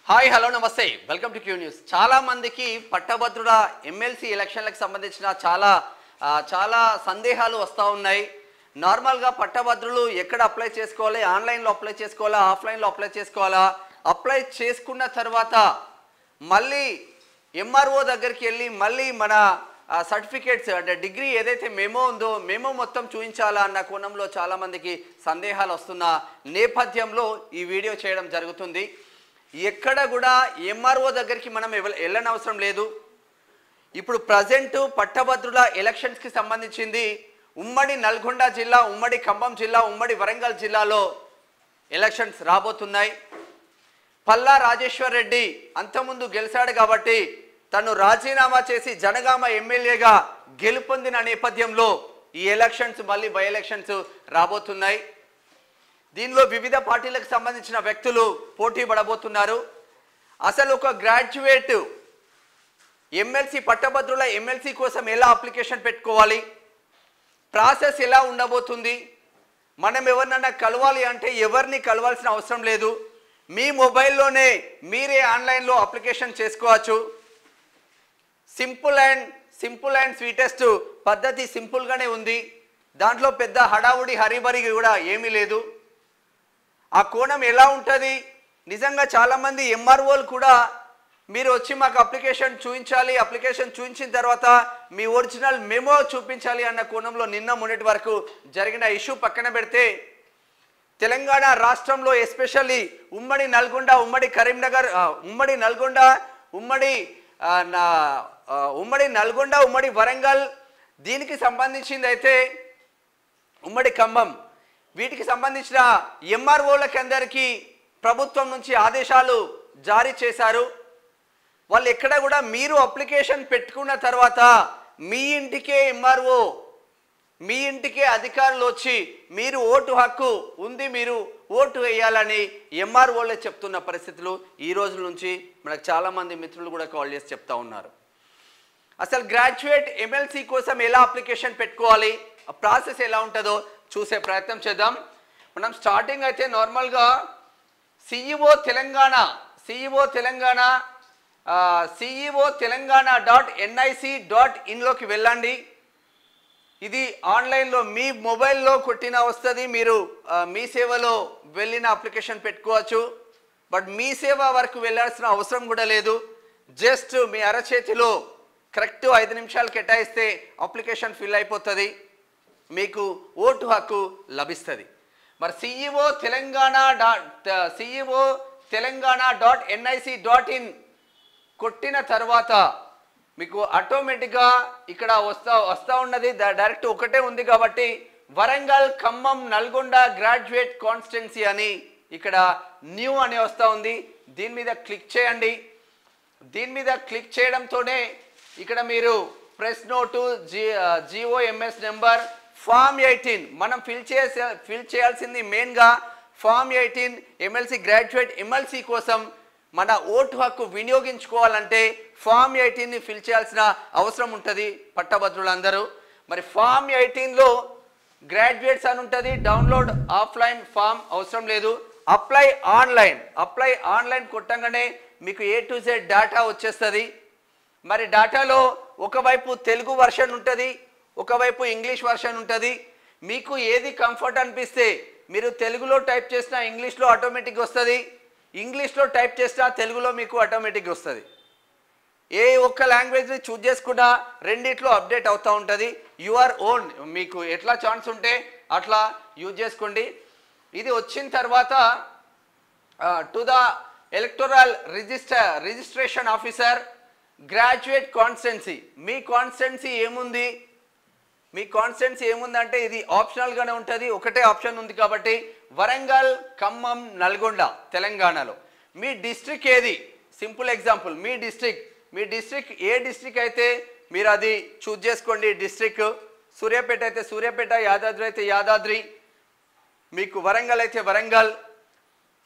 Hi hello నమస్తే welcome to Q news. చాలా మందికి పట్టభద్రుల ఎమ్మెల్సీ ఎలక్షన్లకు సంబంధించిన చాలా సందేహాలు వస్తూ ఉన్నాయి. నార్మల్గా పట్టభద్రులు ఎక్కడ అప్లై చేసుకోవాలి, ఆన్లైన్లో అప్లై చేసుకోవాలా, ఆఫ్లైన్లో అప్లై చేసుకోవాలా, అప్లై చేసుకున్న తర్వాత మళ్ళీ ఎంఆర్ఓ దగ్గరికి వెళ్ళి మళ్ళీ మన సర్టిఫికేట్స్ అంటే డిగ్రీ ఏదైతే మెమో ఉందో మెమో మొత్తం చూపించాలా అన్న కోణంలో చాలామందికి సందేహాలు వస్తున్న నేపథ్యంలో ఈ వీడియో చేయడం జరుగుతుంది. ఎక్కడ కూడా ఎంఆర్ఓ దగ్గరికి మనం వెళ్ళనవసరం లేదు. ఇప్పుడు ప్రజెంట్ పట్టభద్రుల ఎలక్షన్స్కి సంబంధించింది ఉమ్మడి నల్గొండ జిల్లా, ఉమ్మడి ఖమ్మం జిల్లా, ఉమ్మడి వరంగల్ జిల్లాలో ఎలక్షన్స్ రాబోతున్నాయి. పల్లా రాజేశ్వర్ రెడ్డి అంతకుముందు గెలిచాడు కాబట్టి తను రాజీనామా చేసి జనగామ ఎమ్మెల్యేగా గెలుపొందిన నేపథ్యంలో ఈ ఎలక్షన్స్ మళ్ళీ బై ఎలక్షన్స్ రాబోతున్నాయి. దీనిలో వివిధ పార్టీలకు సంబంధించిన వ్యక్తులు పోటీ పడబోతున్నారు. అసలు ఒక గ్రాడ్యుయేట్ ఎమ్మెల్సీ పట్టభద్రుల ఎమ్మెల్సీ కోసం ఎలా అప్లికేషన్ పెట్టుకోవాలి, ప్రాసెస్ ఎలా ఉండబోతుంది, మనం ఎవరినన్నా కలవాలి అంటే ఎవరిని కలవాల్సిన అవసరం లేదు, మీ మొబైల్లోనే మీరే ఆన్లైన్లో అప్లికేషన్ చేసుకోవచ్చు. సింపుల్ అండ్ స్వీటెస్ట్ పద్ధతి సింపుల్గానే ఉంది. దాంట్లో పెద్ద హడావుడి హరిబరి కూడా ఏమీ లేదు. ఆ కోణం ఎలా ఉంటుంది, నిజంగా చాలామంది ఎంఆర్ఓలు కూడా మీరు వచ్చి మాకు అప్లికేషన్ చూపించాలి, అప్లికేషన్ చూపించిన తర్వాత మీ ఒరిజినల్ మెమో చూపించాలి అన్న కోణంలో నిన్న మొన్నటి వరకు జరిగిన ఇష్యూ పక్కన పెడితే తెలంగాణ రాష్ట్రంలో ఎస్పెషల్లీ ఉమ్మడి నల్గొండ, ఉమ్మడి కరీంనగర్, ఉమ్మడి నల్గొండ, ఉమ్మడి వరంగల్, దీనికి సంబంధించింది అయితే ఉమ్మడి ఖమ్మం, వీటికి సంబంధించిన ఎంఆర్ఓలకి అందరికీ ప్రభుత్వం నుంచి ఆదేశాలు జారీ చేశారు. వాళ్ళు ఎక్కడ కూడా మీరు అప్లికేషన్ పెట్టుకున్న తర్వాత మీ ఇంటికే ఎంఆర్ఓ, మీ ఇంటికే అధికారులు వచ్చి మీరు ఓటు హక్కు ఉంది, మీరు ఓటు వేయాలని ఎంఆర్ఓలే చెప్తున్న పరిస్థితులు ఈ రోజుల నుంచి మనకు చాలామంది మిత్రులు కూడా కాల్ చేసి చెప్తా ఉన్నారు. అసలు గ్రాడ్యుయేట్ ఎమ్మెల్సీ కోసం ఎలా అప్లికేషన్ పెట్టుకోవాలి, ఆ ప్రాసెస్ ఎలా ఉంటుందో చూసే ప్రయత్నం చేద్దాం. మనం స్టార్టింగ్ అయితే నార్మల్గా సిఈఓ telenggana.nic.in వెళ్ళండి. ఇది ఆన్లైన్లో మీ మొబైల్లో కొట్టినా వస్తుంది. మీరు మీ సేవలో వెళ్ళిన అప్లికేషన్ పెట్టుకోవచ్చు. బట్ మీ సేవ వరకు వెళ్ళాల్సిన అవసరం కూడా లేదు. జస్ట్ మీ అరచేతిలో కరెక్ట్ 5 నిమిషాలు కేటాయిస్తే అప్లికేషన్ ఫిల్ అయిపోతుంది, మీకు ఓటు హక్కు లభిస్తుంది. మరి సిఈఓ telenggana.nic.in కొట్టిన తర్వాత మీకు ఆటోమేటిక్గా ఇక్కడ వస్తూ ఉన్నది. డైరెక్ట్ ఒకటే ఉంది కాబట్టి వరంగల్, ఖమ్మం, నల్గొండ గ్రాడ్యుయేట్ కాన్స్టిట్యున్సీ అని ఇక్కడ న్యూ అని వస్తూ ఉంది. దీని మీద క్లిక్ చేయండి. దీని మీద క్లిక్ చేయడంతోనే ఇక్కడ మీరు press note, GOMS number, form 18 మనం ఫిల్ చేయాల్సింది మెయిన్గా ఫామ్ 18 ఎమ్మెల్సీ గ్రాడ్యుయేట్ ఎమ్మెల్సీ కోసం మన ఓటు హక్కు వినియోగించుకోవాలంటే ఫామ్ 18ని ఫిల్ చేయాల్సిన అవసరం ఉంటుంది పట్టభద్రులందరూ. మరి ఫామ్ 18లో గ్రాడ్యుయేట్స్ అని ఉంటుంది. డౌన్లోడ్ ఆఫ్లైన్ ఫామ్ అవసరం లేదు. అప్లై ఆన్లైన్ కొట్టంగానే మీకు A to Z డేటా వచ్చేస్తుంది. మరి డేటాలో ఒకవైపు తెలుగు వర్షన్ ఉంటుంది, ఒకవైపు ఇంగ్లీష్ వర్షన్ ఉంటుంది. మీకు ఏది కంఫర్ట్ అనిపిస్తే మీరు తెలుగులో టైప్ చేసినా ఇంగ్లీష్లో ఆటోమేటిక్గా వస్తుంది, ఇంగ్లీష్లో టైప్ చేసినా తెలుగులో మీకు ఆటోమేటిక్గా వస్తుంది. ఏ ఒక్క లాంగ్వేజ్ని చూజ్ చేసుకున్నా రెండిట్లో అప్డేట్ అవుతూ ఉంటుంది. యువర్ ఓన్, మీకు ఎట్లా ఛాన్స్ ఉంటే అట్లా యూజ్ చేసుకోండి. ఇది వచ్చిన తర్వాత to the electoral registration officer graduate constituency. Me constituency ఏముందంటే ఇది ఆప్షనల్గానే ఉంటుంది. ఒకటే ఆప్షన్ ఉంది కాబట్టి వరంగల్, ఖమ్మం, నల్గొండ తెలంగాణలో. మీ డిస్ట్రిక్ట్ ఏది, సింపుల్ ఎగ్జాంపుల్ మీ డిస్ట్రిక్ట్ ఏ డిస్ట్రిక్ట్ అయితే మీరు అది చూజ్ చేసుకోండి. డిస్ట్రిక్ట్ సూర్యాపేట అయితే సూర్యాపేట, యాదాద్రి అయితే యాదాద్రి, మీకు వరంగల్ అయితే వరంగల్,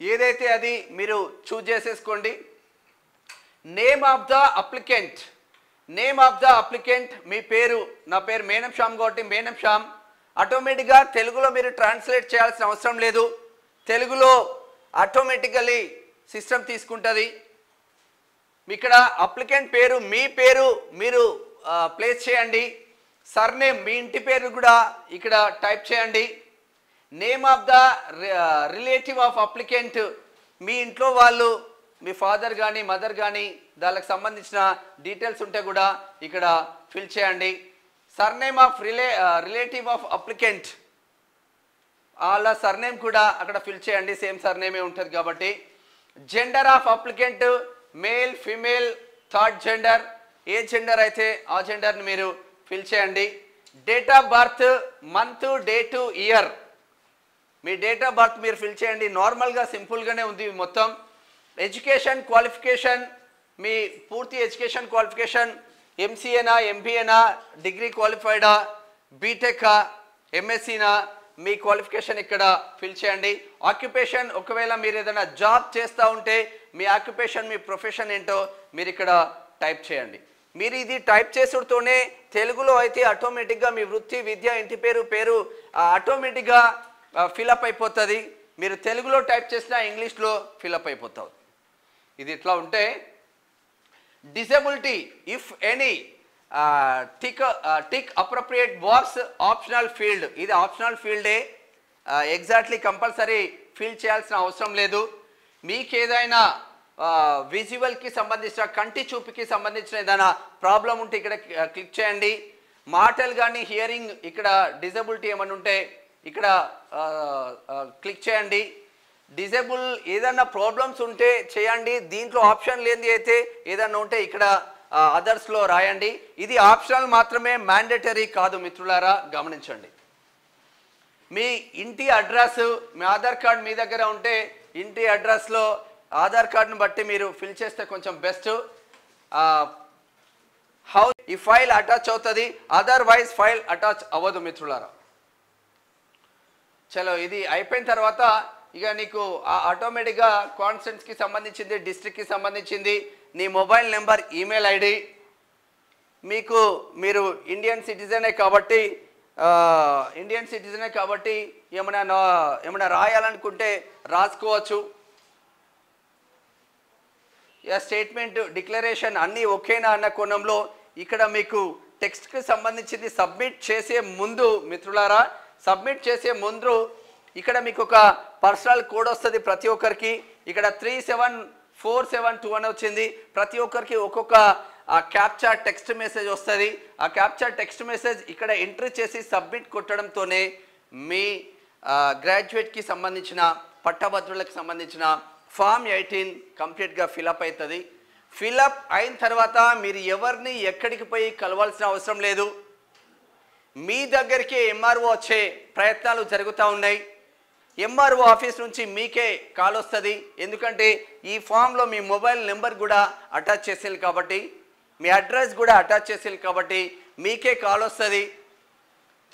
ఏదైతే అది మీరు చూజ్ చేసేసుకోండి. నేమ్ ఆఫ్ ద అప్లికెంట్ మీ పేరు, నా పేరు మేనం శ్యామ్ కాబట్టి మేనం శ్యామ్. ఆటోమేటిక్గా తెలుగులో మీరు ట్రాన్స్లేట్ చేయాల్సిన అవసరం లేదు. తెలుగులో ఆటోమేటికలీ సిస్టమ్ తీసుకుంటుంది. ఇక్కడ అప్లికెంట్ పేరు మీ పేరు మీరు ప్లేస్ చేయండి. సర్నేమ్ మీ ఇంటి పేరు కూడా ఇక్కడ టైప్ చేయండి. Name of the relative of applicant మీ ఇంట్లో వాళ్ళు మీ ఫాదర్ కానీ మదర్ కానీ దానికి సంబంధించిన డీటెయిల్స్ ఉంటే కూడా ఇక్కడ ఫిల్ చేయండి. Surname of relative of applicant వాళ్ళ సర్నేమ్ కూడా అక్కడ ఫిల్ చేయండి, సేమ్ సర్నేమే ఉంటుంది కాబట్టి. Gender of applicant male female third gender, A gender అయితే ఆ జెండర్ని మీరు ఫిల్ చేయండి. Date of birth month date year me date of birth మీరు ఫిల్ చేయండి. నార్మల్గా సింపుల్గానే ఉంది మొత్తం. ఎడ్యుకేషన్ క్వాలిఫికేషన్ మీ పూర్తి ఎడ్యుకేషన్ క్వాలిఫికేషన్ ఎంసీఏనా ఎంబీఏనా డిగ్రీ క్వాలిఫైడా బీటెకా ఎంఎస్సీనా మీ క్వాలిఫికేషన్ ఇక్కడ ఫిల్ చేయండి. ఆక్యుపేషన్ ఒకవేళ మీరు ఏదైనా జాబ్ చేస్తూ ఉంటే మీ ఆక్యుపేషన్ మీ ప్రొఫెషన్ ఏంటో మీరు ఇక్కడ టైప్ చేయండి. మీరు ఇది టైప్ చేసుడుతోనే తెలుగులో అయితే ఆటోమేటిక్గా మీ వృత్తి విద్య ఇంటి పేరు ఆటోమేటిక్గా ఫిలప్ అయిపోతుంది. మీరు తెలుగులో టైప్ చేసినా ఇంగ్లీష్లో ఫిలప్ అయిపోతుంది. ఇది ఇట్లా ఉంటే disability if any tick appropriate box optional field, ఇది ఆప్షనల్ ఫీల్డే, ఎగ్జాక్ట్లీ కంపల్సరీ ఫిల్ చేయాల్సిన అవసరం లేదు. మీకు ఏదైనా విజువల్కి సంబంధించిన కంటి చూపుకి సంబంధించిన ఏదైనా ప్రాబ్లం ఉంటే ఇక్కడ క్లిక్ చేయండి. మాటలు కానీ హియరింగ్ ఇక్కడ డిజబిలిటీ ఏమైనా ఉంటే ఇక్కడ క్లిక్ చేయండి. డిజేబుల్ ఏదైనా ప్రాబ్లమ్స్ ఉంటే చేయండి. దీంట్లో ఆప్షన్ లేనిది అయితే ఏదైనా ఉంటే ఇక్కడ అదర్స్లో రాయండి. ఇది ఆప్షనల్ మాత్రమే, మ్యాండేటరీ కాదు మిత్రులారా, గమనించండి. మీ ఇంటి అడ్రస్ మీ ఆధార్ కార్డ్ మీ దగ్గర ఉంటే ఇంటి అడ్రస్లో ఆధార్ కార్డును బట్టి మీరు ఫిల్ చేస్తే కొంచెం బెస్ట్. హౌస్ ఈ ఫైల్ అటాచ్ అవుతుంది, అదర్వైజ్ ఫైల్ అటాచ్ అవ్వదు మిత్రులారా. చలో ఇది అయిపోయిన తర్వాత ఇక నీకు ఆటోమేటిక్గా కాన్స్టెంట్స్కి సంబంధించింది, డిస్ట్రిక్ట్కి సంబంధించింది, నీ మొబైల్ నెంబర్, ఈమెయిల్ ఐడి, మీరు ఇండియన్ సిటిజనే కాబట్టి ఏమైనా రాయాలనుకుంటే రాసుకోవచ్చు. స్టేట్మెంట్ డిక్లరేషన్ అన్నీ ఓకేనా అన్న కోణంలో ఇక్కడ మీకు టెక్స్ట్కి సంబంధించింది సబ్మిట్ చేసే ముందు మిత్రులారా, సబ్మిట్ చేసే ముందు ఇక్కడ మీకు ఒక పర్సనల్ కోడ్ వస్తుంది ప్రతి ఒక్కరికి. ఇక్కడ 37472 అని వచ్చింది. ప్రతి ఒక్కరికి ఒక్కొక్క క్యాప్చా టెక్స్ట్ మెసేజ్ వస్తుంది. ఆ క్యాప్చా టెక్స్ట్ మెసేజ్ ఇక్కడ ఎంట్రీ చేసి సబ్మిట్ కొట్టడంతోనే మీ గ్రాడ్యుయేట్కి సంబంధించిన పట్టభద్రులకు సంబంధించిన ఫామ్ 18 కంప్లీట్గా ఫిలప్ అవుతుంది. ఫిలప్ అయిన తర్వాత మీరు ఎవరిని ఎక్కడికి పోయి కలవాల్సిన అవసరం లేదు. మీ దగ్గరికి ఎంఆర్ఓ వచ్చే ప్రయత్నాలు జరుగుతూ ఉన్నాయి. ఎంఆర్ఓ ఆఫీస్ నుంచి మీకే కాల్ వస్తుంది. ఎందుకంటే ఈ ఫామ్లో మీ మొబైల్ నెంబర్ కూడా అటాచ్ చేసేది కాబట్టి, మీ అడ్రస్ కూడా అటాచ్ చేసేది కాబట్టి మీకే కాల్ వస్తుంది.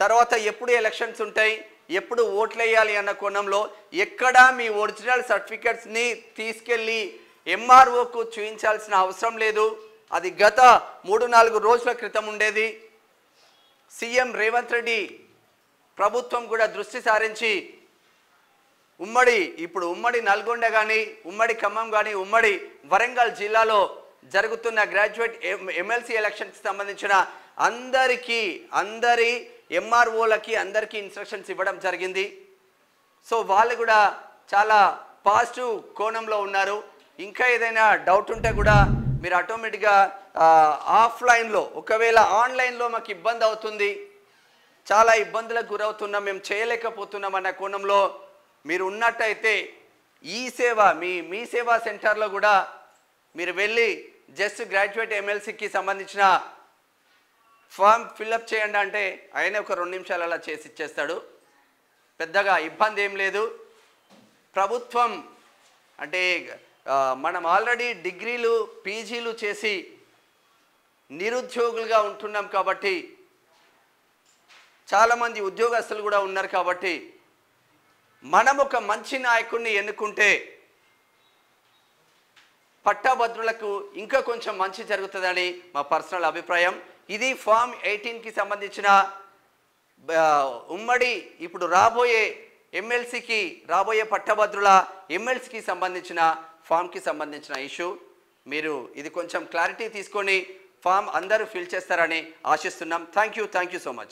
తర్వాత ఎప్పుడు ఎలక్షన్స్ ఉంటాయి, ఎప్పుడు ఓట్లు వేయాలి అన్న కోణంలో ఎక్కడ మీ ఒరిజినల్ సర్టిఫికెట్స్ని తీసుకెళ్ళి ఎంఆర్ఓకు చూపించాల్సిన అవసరం లేదు. అది గత 3-4 రోజుల క్రితం ఉండేది. సీఎం రేవంత్ రెడ్డి ప్రభుత్వం కూడా దృష్టి సారించి ఉమ్మడి నల్గొండ కానీ, ఉమ్మడి ఖమ్మం కానీ, ఉమ్మడి వరంగల్ జిల్లాలో జరుగుతున్న గ్రాడ్యుయేట్ ఎమ్మెల్సీ ఎలక్షన్కి సంబంధించిన అందరి ఎంఆర్ఓలకి అందరికీ ఇన్స్ట్రక్షన్స్ ఇవ్వడం జరిగింది. సో వాళ్ళు కూడా చాలా పాజిటివ్ కోణంలో ఉన్నారు. ఇంకా ఏదైనా డౌట్ ఉంటే కూడా మీరు ఆటోమేటిక్గా ఆఫ్లైన్లో, ఒకవేళ ఆన్లైన్లో మాకు ఇబ్బంది అవుతుంది, చాలా ఇబ్బందులకు గురవుతున్నాం, మేము చేయలేకపోతున్నాం అన్న కోణంలో మీరు ఉన్నట్టయితే ఈ సేవ మీ సేవా సెంటర్లో కూడా మీరు వెళ్ళి జస్ట్ గ్రాడ్యుయేట్ ఎమ్మెల్సీకి సంబంధించిన ఫామ్ ఫిల్అప్ చేయండి అంటే ఆయనే ఒక 2 నిమిషాలు అలా చేసి ఇచ్చేస్తాడు. పెద్దగా ఇబ్బంది ఏం లేదు. ప్రభుత్వం అంటే మనం ఆల్రెడీ డిగ్రీలు పీజీలు చేసి నిరుద్యోగులుగా ఉంటున్నాం కాబట్టి, చాలామంది ఉద్యోగస్తులు కూడా ఉన్నారు కాబట్టి మనం ఒక మంచి నాయకుడిని ఎన్నుకుంటే పట్టభద్రులకు ఇంకా కొంచెం మంచి జరుగుతుందని మా పర్సనల్ అభిప్రాయం. ఇది ఫామ్ 18కి సంబంధించిన ఉమ్మడి ఇప్పుడు రాబోయే పట్టభద్రుల ఎమ్మెల్సీకి సంబంధించిన ఫామ్కి సంబంధించిన ఇష్యూ. మీరు ఇది కొంచెం క్లారిటీ తీసుకొని ఫామ్ అందరూ ఫిల్ చేస్తారని ఆశిస్తున్నాం. Thank you so much.